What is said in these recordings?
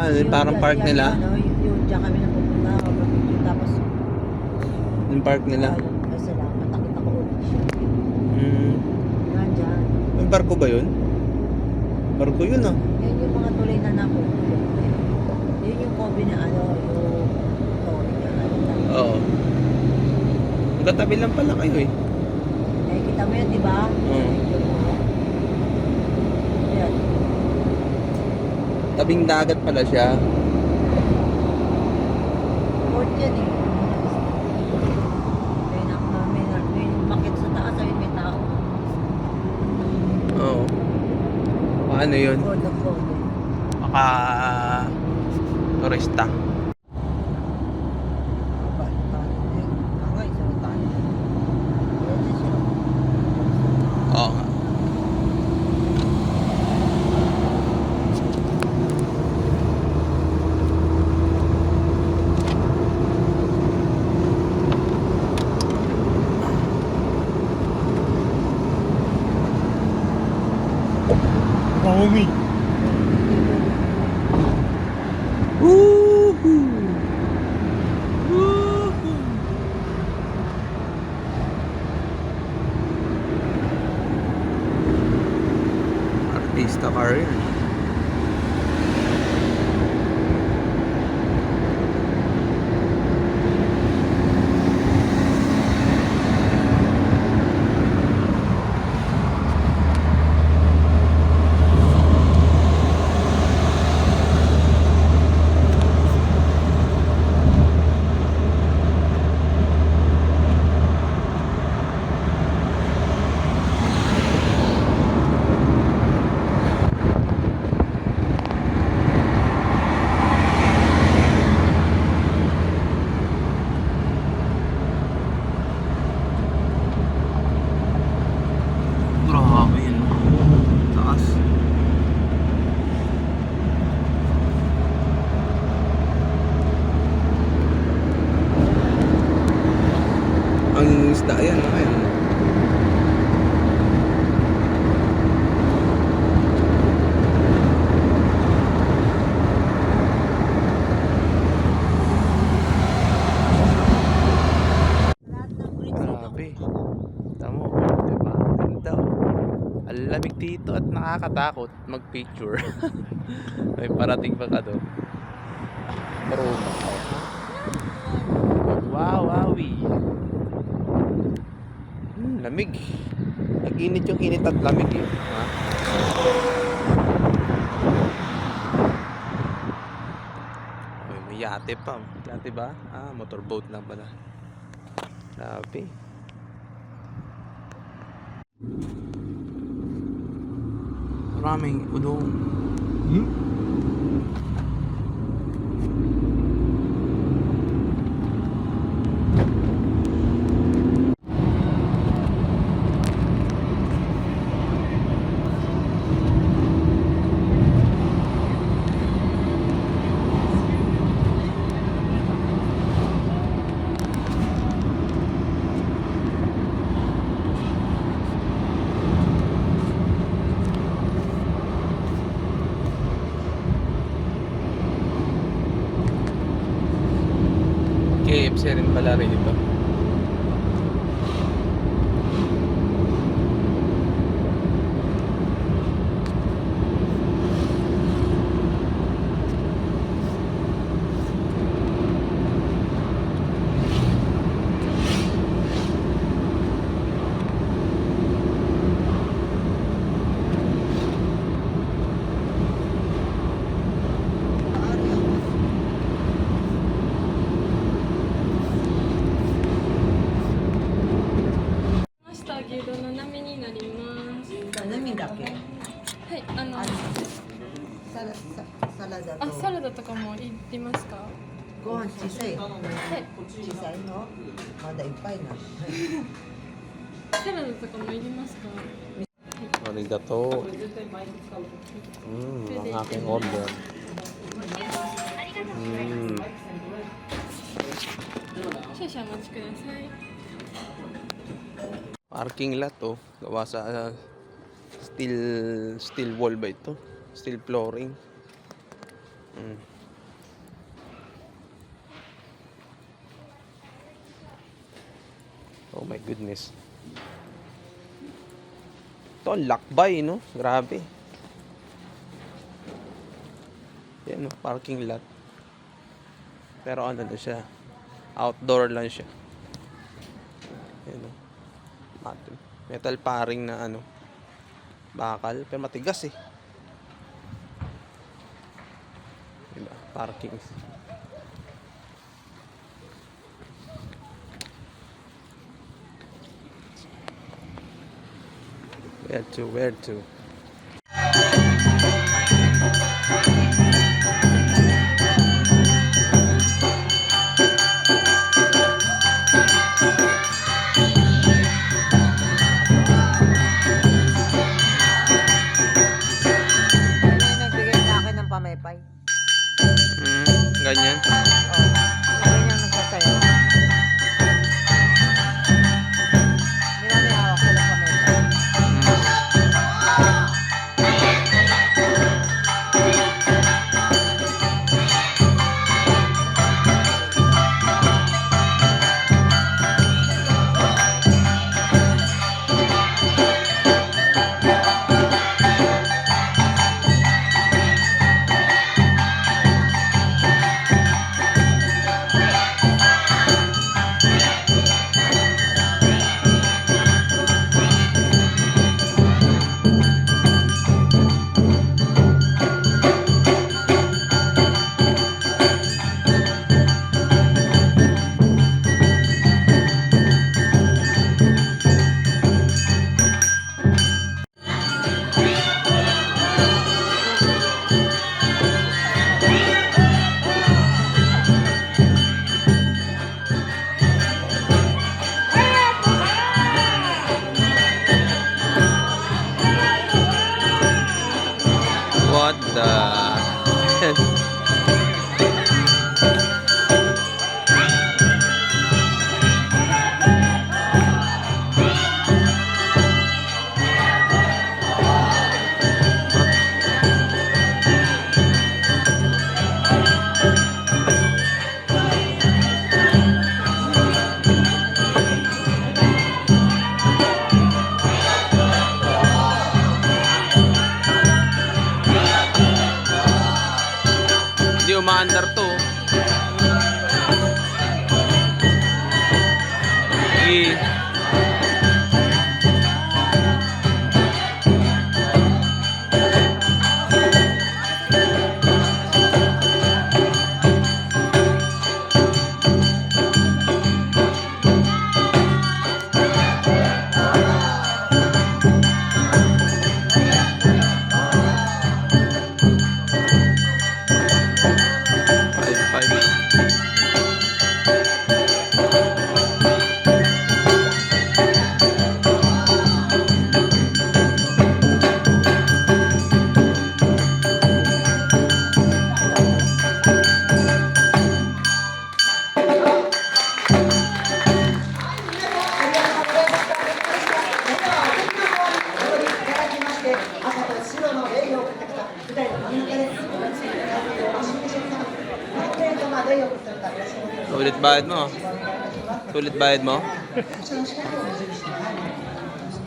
ano, parang park nila. Yung dyan kami napupunta, mag-video, tapos Yung park nila. ay salamat, nakita ko ulit siya. Yan dyan. Yung barko ba yun? Barko yun ah. Yan yung mga tuloy na napupulong. Yun yung Kobe na ano, yung Kobe na ano. Oo. Magkatabi lang pala kayo eh. Eh, kita mo yan, di ba? Oo. Yan. Tabing dagat pala siya. Port yan eh. May makit sa taas, ayun may tao. Oo. Paano yun? Port of Kobe. Maka turista. Oo nga. Mahumi. Woohoo! Woohoo! Artista car yan. Grabe yun. Taas. Ang isda yan, ayun. Grabe. Tamo, diba? Ganda. Ang lamig dito at nakakatakot mag-picture. May parating pa ka doon. Pero, wow, wowie. Lamig. Nag-init yung init at lamig eh. Ha? Ay, may yate pa. Yate ba? Ah, motorboat lang pala. Grabe. Maraming udong. KFC rin pala rin ito. Salada あ、とサラダとかもいりますか？ご飯小さい。はい。小さいのまだいっぱいな。サラダとかもいりますか？ Arigato. Ang aking order. Mm. 少々お待ちください。 Parking lot oh. Gawa sa steel wall ba ito? Steel flooring. Oh my goodness. Ito ang lakbay, no? Grabe. Yan, no? Parking lot. Pero ano na siya? Outdoor lang siya. Yan, no? Metal paring na ano. Bakal. Pero matigas eh. Diba? Parking. Where to? Ano yung nagbigay sa akin ng pamaypay? Ganyan. Oo. Ganyan yung nagsasayaw. Hindi na may hawak ko ng pamaypay. What the? Hindi umaandar to. Sige. Five. Sulit bayad mo. Sulit bayad mo.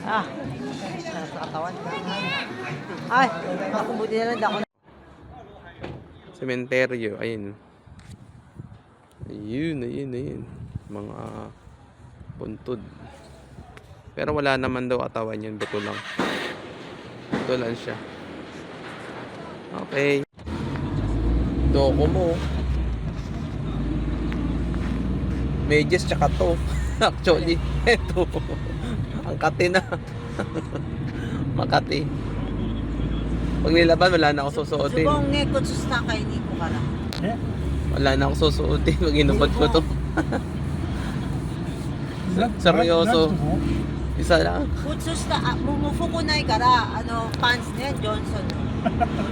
Ah, sarap sa katawan. Ay, ako buti na lang, ako Sementeryo. Ayun. Ayun. Mga puntod. Pero wala naman daw katawan yan. Buto lang. Buto lang siya. Okay. Doko mo. Medyas tsaka to. Actually, eto. Ang kati na. Makati. Pag nilaban, wala na ako susuotin. subong ngekot susta kay Nico ka lang. Wala na ako susuotin. Pag inubad ko to. Seryoso. Isa lang. Kutsus ta mumufu ko na kara ano pants niya Johnson.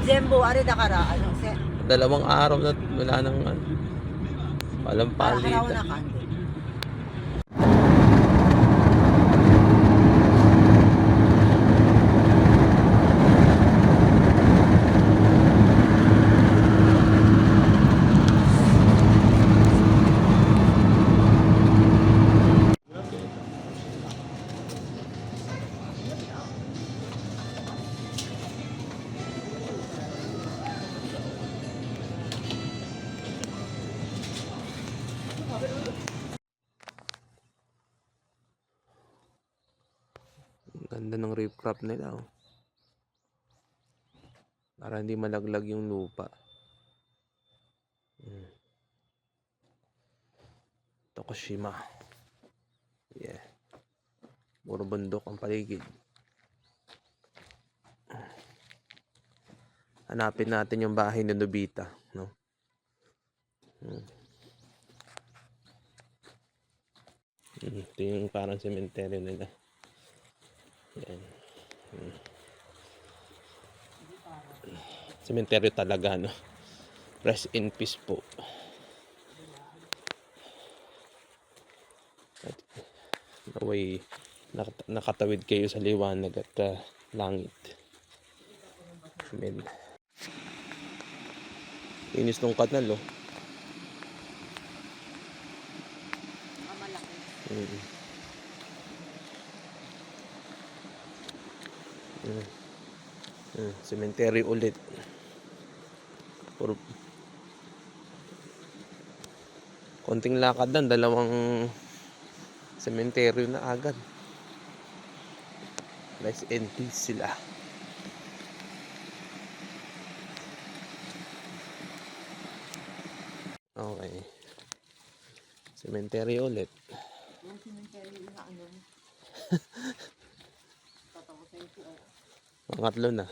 Zembo ari da kara ano se. 2 araw na wala nang walang Para karaw palitan. na kan. yung riprap nila, oh. Para hindi malaglag yung lupa. Tokushima. Yeah. Puro bundok ang paligid. Hanapin natin yung bahay ni Nobita, no? Ito yung parang sementeryo nila. Yan. Sementeryo talaga, no? Rest in peace po. At naway nakatawid kayo sa liwanag at langit. Amen. Inis nung kanal, oh. Malaki. Cemetery ulit. Puro konting lakad lang, dalawang cemetery na agad. Rest in peace sila. Okay. Cemetery ulit. Yung cemetery na ano. Tatapusin ko. Pangatlo na.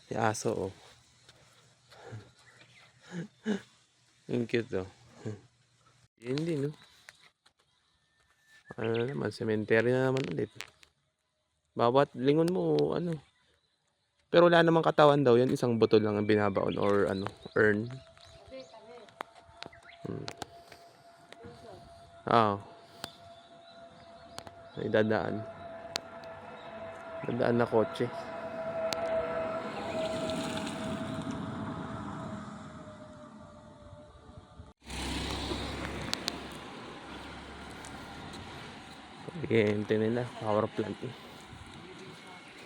Yung aso, oh. Ang cute, oh. Yun din, no? Ano naman, cemetery na naman ulit. Bawat lingon mo, ano. Pero wala namang katawan daw yan. Isang buto lang ang binabaon or ano, urn. Ah. May dadaan. Dadaan na kotse. Hintay nila, power plant.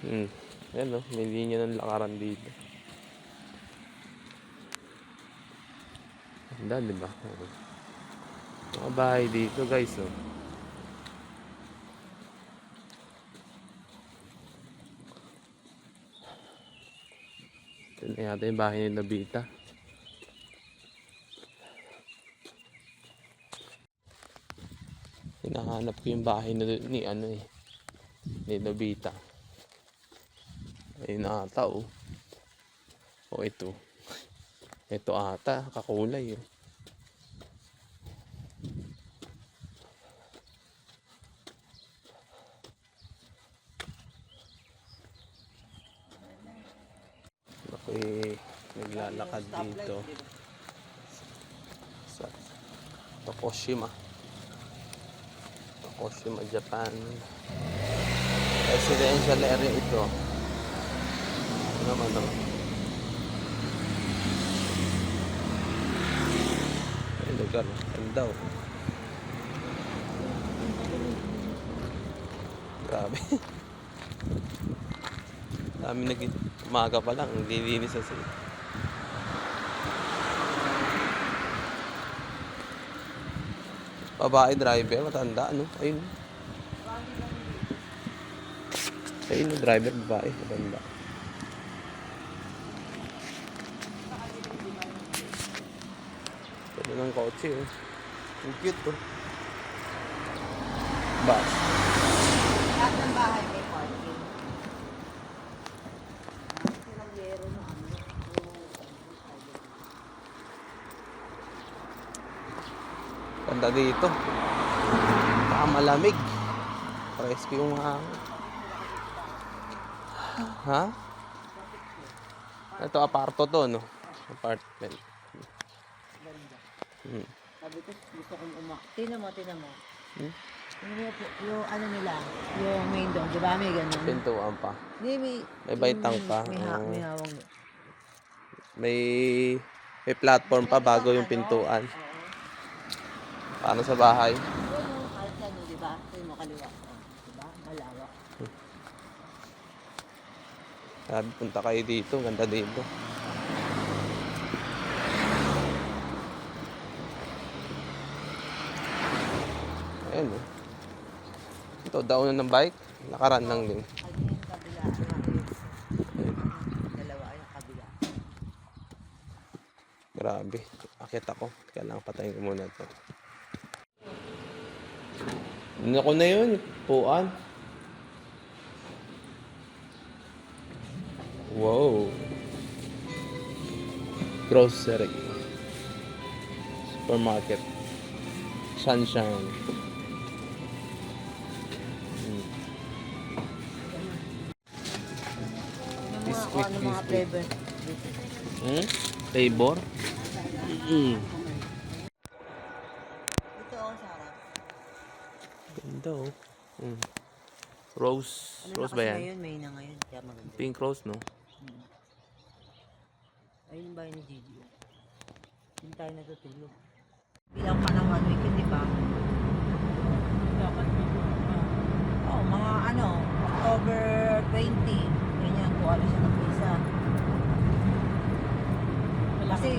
Ayan, no? May linya ng lakaran dito. Ganda, di ba? Mga bahay dito, guys, oh. Ito na yata yung bahay ni Nobita. Hinahanap ko yung bahay ni ano eh, ni Nobita. Ayun ata, oh. O ito. Ito ata, kakulay, oh. Ako'y naglalakad dito sa Tokushima, Japan. Residential area ito. Ano naman, no? Ay, lugar. Ganda, oh. Grabe. Dami umaga pa lang, lilinis na sila. Babae driver, matanda, ano? Ayun. Ayun, driver, babae, matanda. Pwede ng kotse, oh. Ang cute, oh. Bus. Lahat ng bahay may parking. Silang yero na ano. Ganda dito. Baka malamig. Presko yung hangin. Ha? Ito, aparto to, no? Apartment. Sabi ko, gusto kong Tinan mo. Hmm? Yung ano nila, yung main door, di ba may ganun? Pintuan pa. Hindi, May baitang pa. May hawang. May platform pa bago yung pintuan. Paano sa bahay? Yung altan, di ba? Yung mo kaliwa. Di ba? Malawak. Sabi, punta kayo dito. Ganda dito. Ayan oh. Ito, daunan ng bike. Lakaran lang din. Ano yung kabila? Dalawa yung kabila. Grabe. Akit ako. Kailangan patayin ko muna ito. Naku na yun. Puan. Wow. Grocery. Supermarket. Sunshine. Ano Biscuit, ano mga biscuit. flavor? Flavor? Ito oh, sarap. Ganda oh. Rose. Ano Rose na ba kasi yan? ngayon, May na ngayon. Kaya maganda. Pink rose, no? Ayun yung bahay ni Gigi. Hindi tayo natutulog. Bilang pa ng 1 week, di ba? Dapat Oo, mga ano, October 20. Ganyan, kuha na siya ng visa. Kasi